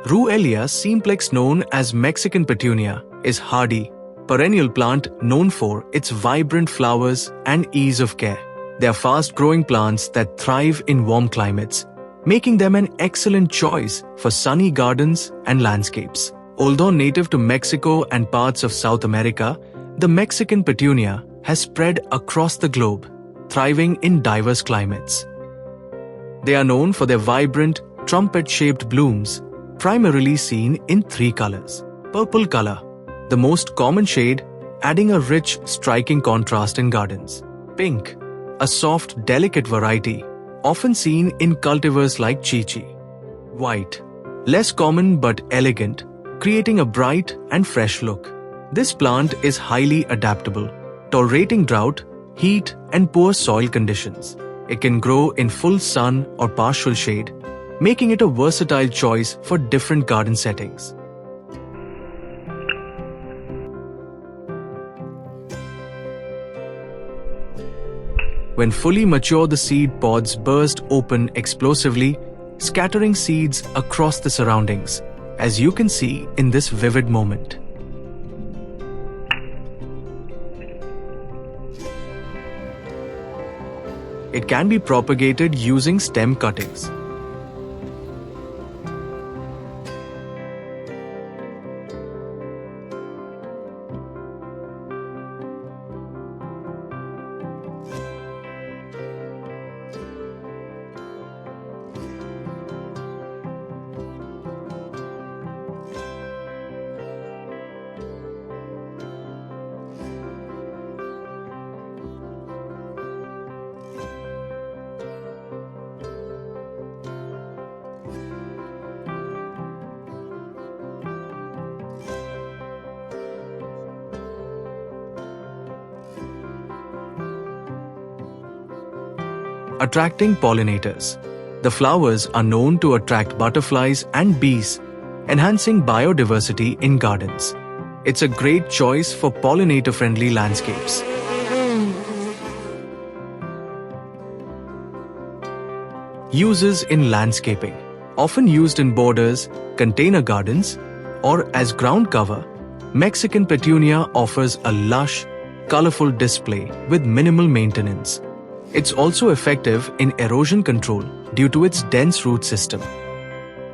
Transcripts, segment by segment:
Ruellia simplex, known as Mexican Petunia, is hardy, perennial plant known for its vibrant flowers and ease of care. They are fast-growing plants that thrive in warm climates, making them an excellent choice for sunny gardens and landscapes. Although native to Mexico and parts of South America, the Mexican Petunia has spread across the globe, thriving in diverse climates. They are known for their vibrant, trumpet-shaped blooms, primarily seen in 3 colors. Purple color, the most common shade, adding a rich, striking contrast in gardens. Pink, a soft, delicate variety, often seen in cultivars like chichi. White, less common but elegant, creating a bright and fresh look. This plant is highly adaptable, tolerating drought, heat, and poor soil conditions. It can grow in full sun or partial shade, making it a versatile choice for different garden settings. When fully mature, the seed pods burst open explosively, scattering seeds across the surroundings, as you can see in this vivid moment. It can be propagated using stem cuttings. Attracting pollinators. The flowers are known to attract butterflies and bees, enhancing biodiversity in gardens. It's a great choice for pollinator-friendly landscapes. Uses in landscaping. Often used in borders, container gardens, or as ground cover, Mexican Petunia offers a lush, colorful display with minimal maintenance. It's also effective in erosion control due to its dense root system.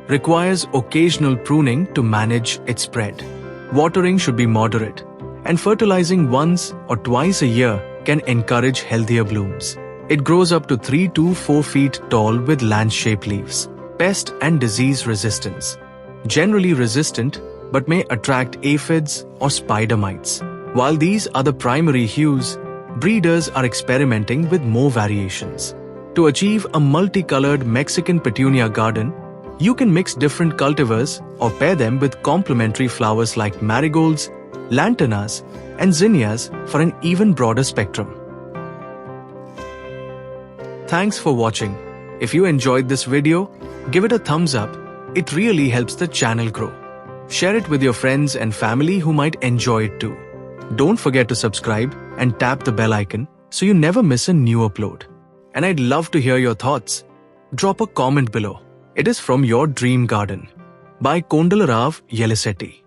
Requires occasional pruning to manage its spread. Watering should be moderate, and fertilizing once or twice a year can encourage healthier blooms. It grows up to 3 to 4 feet tall with lance-shaped leaves. Pest and disease resistance. Generally resistant, but may attract aphids or spider mites. While these are the primary hues, breeders are experimenting with more variations. To achieve a multicolored Mexican Petunia garden, you can mix different cultivars or pair them with complementary flowers like marigolds, lanternas, and zinnias for an even broader spectrum. Thanks for watching. If you enjoyed this video, give it a thumbs up. It really helps the channel grow. Share it with your friends and family who might enjoy it too. Don't forget to subscribe and tap the bell icon so you never miss a new upload. And I'd love to hear your thoughts. Drop a comment below. It is from your dream garden. By Kondalarav Yelisetti.